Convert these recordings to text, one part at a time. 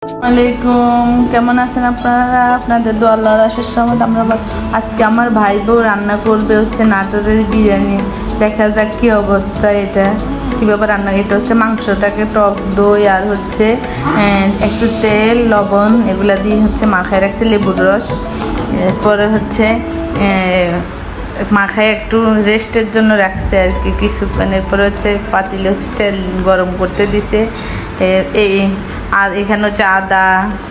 আসসালামাইকুম, কেমন আছেন আপনারা? আপনাদের দোয়া আল্লাহর আশীর্বাদ সহমত আমরা আজকে আমার ভাই বউ রান্না করবে হচ্ছে নাটোরের বিরিয়ানি। দেখা যাক কি অবস্থা, এটা কীভাবে রান্না। এটা হচ্ছে মাংসটাকে টক দই আর হচ্ছে একটু তেল লবণ এগুলা দিয়ে হচ্ছে মাখায় রাখছে, লেবুর রস। এরপরে হচ্ছে মাখায় একটু রেস্টের জন্য রাখছে আর কি কিছুক্ষণ। এরপরে হচ্ছে পাতিলে হচ্ছে তেল গরম করতে দিছে। এই আর এখানে হচ্ছে আদা,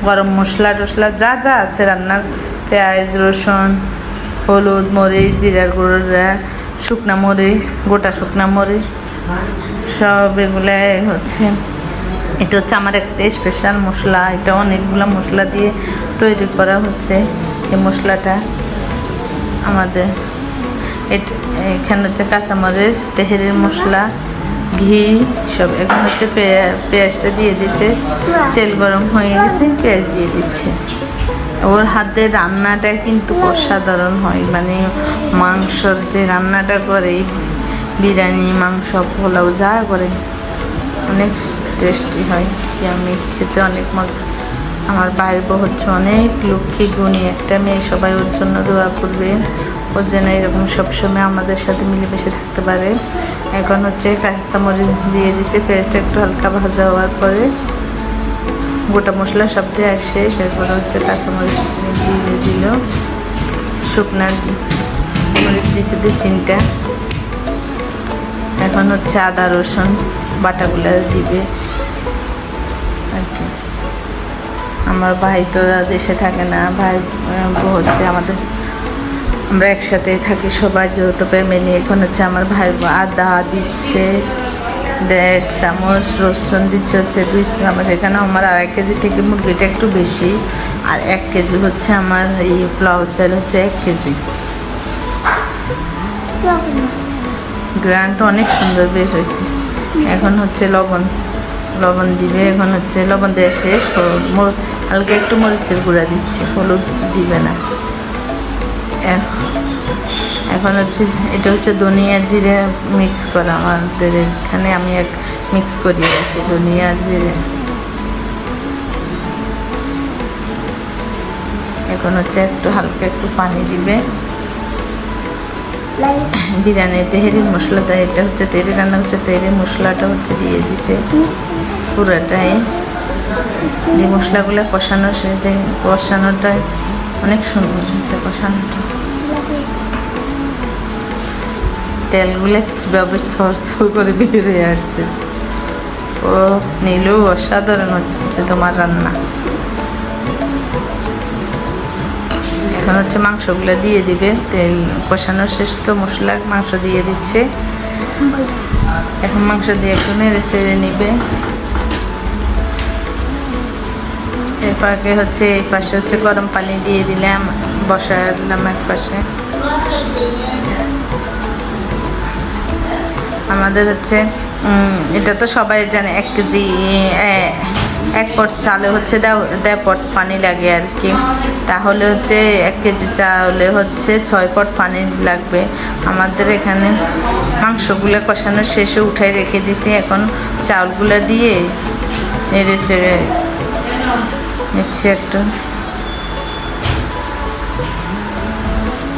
গরম মশলা টশলা যা যা আছে রান্নার, পেঁয়াজ রসুন হলুদ মরিচ জিরার গুঁড়া শুকনা মরিচ গোটা শুকনা মরিচ সব এগুলাই হচ্ছে। এটা হচ্ছে আমার একটা স্পেশাল মশলা, এটা অনেকগুলো মশলা দিয়ে তৈরি করা হচ্ছে এই মশলাটা আমাদের। এখানে হচ্ছে কাঁচামরিচ তেহেরির মশলা ঘি সব। এখন হচ্ছে পেঁয়াজটা দিয়ে দিচ্ছে, তেল গরম হয়ে গেছে পেঁয়াজ দিয়ে দিচ্ছে। ওর হাতের রান্নাটা কিন্তু অসাধারণ হয়, মানে মাংসর যে রান্নাটা করে বিরিয়ানি মাংস পোলাও যা করে অনেক টেস্টি হয়, আমি খেতে অনেক মজা। আমার বাইরে হচ্ছে অনেক লক্ষ্মী গুণী একটা মেয়ে, সবাই ওর জন্য দোয়া করবে, ওর যেন এরকম সবসময় আমাদের সাথে মিলেমিশে থাকতে পারে। এখন হচ্ছে কাঁচামরিচ দিয়ে দিছে, পেঁয়াজটা একটু হালকা ভাজা হওয়ার পরে গোটা মশলা সব দিয়ে আসে, সেরপরে হচ্ছে কাঁচামরিচ দিয়ে দিল, শুকনা মরিচ দিয়েছে 2-3টা। এখন হচ্ছে আদা রসুন বাটাগুলো দিবে আর কি। আমার ভাই তো দেশে থাকে না, ভাই হচ্ছে আমাদের আমরা একসাথেই থাকি সবাই, যৌথ ফ্যামিলি। এখন হচ্ছে আমার ভাই আদা দিচ্ছে 1.5 চামচ, রসুন দিচ্ছে হচ্ছে 2 চামচ। এখানে আমার 2.5 কেজি থেকে মুরগিটা একটু বেশি, আর 1 কেজি হচ্ছে আমার এই পোলাও চাল হচ্ছে 1 কেজি। গ্রানটা অনেক সুন্দর বের হয়েছে। এখন হচ্ছে লবণ দিবে, এখন হচ্ছে লবণ দেওয়া শেষ, হালকা একটু মরিচের গুঁড়া দিচ্ছে, হলুদ দিবে না। এখন হচ্ছে এটা হচ্ছে ধনিয়া জিরে মিক্স করা, আমাদের এখানে আমি মিক্স করি আর কি ধনিয়া জিরে। এখন হচ্ছে একটু হালকা একটু পানি দিবে। বিরিয়ানি তেহেরির মশলা দেয়, এটা হচ্ছে তেহেরি রান্না হচ্ছে, তেহেরির মশলাটা হচ্ছে দিয়ে দিছে পুরাটাই। যে মশলাগুলো কষানো কষানোটা অনেক সুন্দর হয়েছে কষানোটা। তেলগুলো কীভাবে সরসর করে বেরিয়ে আসছে, ও নীলু অসাধারণ হচ্ছে তোমার রান্না। এখন হচ্ছে মাংসগুলো দিয়ে দিবে, তেল কষানো শেষ তো মশলা মাংস দিয়ে দিচ্ছে। এখন মাংস দিয়ে একটু নেড়ে ছেড়ে নিবে। এরপরে হচ্ছে এই পাশে হচ্ছে গরম পানি দিয়ে দিলাম, বসালাম এক পাশে। আমাদের হচ্ছে এটা তো সবাই জানে 1 কেজি 1 পট চালে হচ্ছে 1.5 পট পানি লাগে আর কি। তাহলে হচ্ছে 1 কেজি চালে হচ্ছে 6 পট পানি লাগবে। আমাদের এখানে মাংসগুলো কষানোর শেষে উঠাই রেখে দিছি, এখন চাউলগুলো দিয়ে নেড়ে ছেড়ে নিচ্ছি একটু।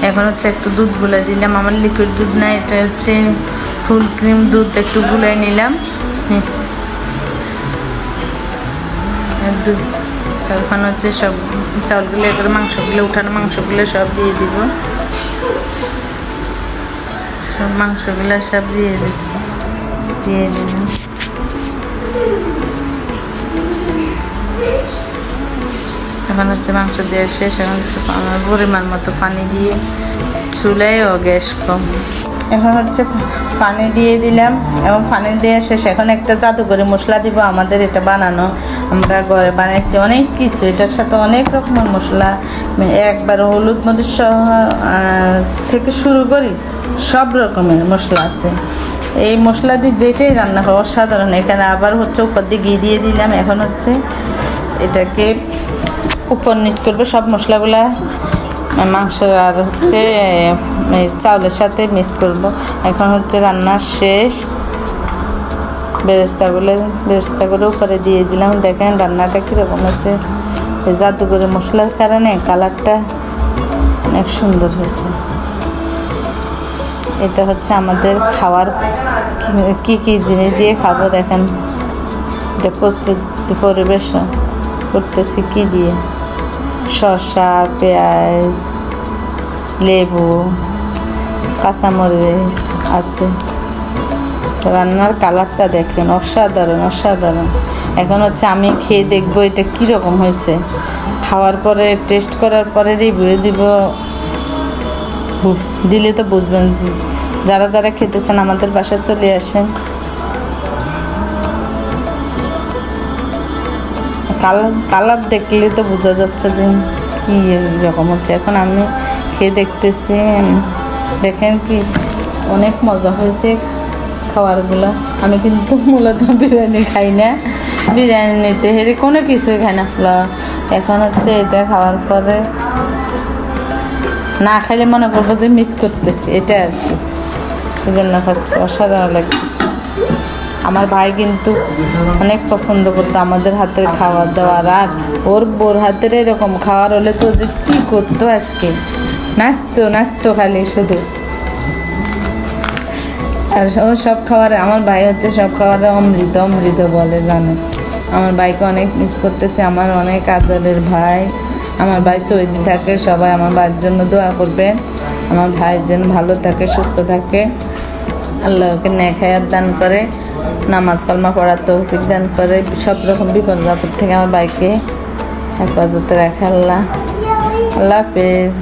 এখন হচ্ছে একটু দুধ গুলে দিলাম, আমার লিকুইড দুধ না, এটা হচ্ছে ফুল ক্রিম দুধ, একটু গুলাই নিলাম। এখন হচ্ছে সব চাউলগুলো এবার মাংসগুলো উঠানো মাংসগুলো সব দিয়ে দিব, সব মাংসগুলো সব দিয়ে দিলাম। এখন হচ্ছে মাংস দেওয়া শেষ। এখন হচ্ছে আমার পরিমাণ মতো পানি দিয়ে, চুলায় ও গ্যাস কম। এখন হচ্ছে পানি দিয়ে দিলাম এবং পানি দেওয়া শেষ। এখন একটা জাদুকরি মশলা দিব, আমাদের এটা বানানো, আমরা ঘরে বানাইছি অনেক কিছু, এটার সাথে অনেক রকমের মশলা, একবার হলুদ মরিচ থেকে শুরু করি সব রকমের মশলা আছে। এই মশলা দিয়ে যেটাই রান্না হয় অসাধারণ। এখানে আবার হচ্ছে উপর দিয়ে ঘি দিয়ে দিলাম। এখন হচ্ছে এটাকে উপর নিচ করবো, সব মশলাগুলা মাংস আর হচ্ছে চাউলের সাথে মিক্স করব। এখন হচ্ছে রান্না শেষ। বেরেস্তাগুলো উপরে দিয়ে দিলাম। দেখেন রান্নাটা কীরকম হয়েছে, ওই জাদুঘরের মশলার কারণে কালারটা অনেক সুন্দর হয়েছে। এটা হচ্ছে আমাদের খাওয়ার কি কি জিনিস দিয়ে খাবো দেখেন। এটা প্রস্তুত পরিবেশন করতেছি কি দিয়ে, শসা, পেঁয়াজ, লেবু, কাঁচামরিচ আছে। রান্নার কালারটা দেখেন, অসাধারণ অসাধারণ। এখন হচ্ছে আমি খেয়ে দেখবো এটা কীরকম হয়েছে। খাওয়ার পরে টেস্ট করার পরে রিভিউ দিব, দিলে তো বুঝবেন। যারা যারা খেতেছেন আমাদের বাসায় চলে আসেন। কালার দেখলে তো বোঝা যাচ্ছে যে কী রকম হচ্ছে। এখন আমি খেয়ে দেখতেছি, দেখেন কি অনেক মজা হয়েছে খাবারগুলো। আমি কিন্তু মূলত বিরিয়ানি খাই না, বিরিয়ানিতে হেরে কোনো কিছুই খাই না পোলাও। এখন হচ্ছে এটা খাওয়ার পরে না খাইলে মনে করবো যে মিস করতেছি, এটা আর কি, এই জন্য খাচ্ছি। অসাধারণ লাগতেছে। আমার ভাই কিন্তু অনেক পছন্দ করতো আমাদের হাতের খাবার দাবার, আর ওর বোর হাতের এরকম খাবার হলে তো যে কী করতো আজকে, নাচতো খালি শুধু। আর ও সব খাবারে, আমার ভাই হচ্ছে সব খাবারে অমৃত অমৃত বলে, জানে। আমার ভাইকে অনেক মিস করতেছে, আমার অনেক আদরের ভাই। আমার ভাই সৌদি থাকে, সবাই আমার ভাইয়ের জন্য দোয়া করবে। আমার ভাই যেন ভালো থাকে, সুস্থ থাকে, আল্লাহকে নেক হায়াত দান করে, নামাজ কালমা পড়ার তৌফিক দান করে, সব রকম বিপদ আপদ থেকে আমার ভাইকে হেফাজতে রাখে আল্লাহ। আল্লাহ হাফেজ।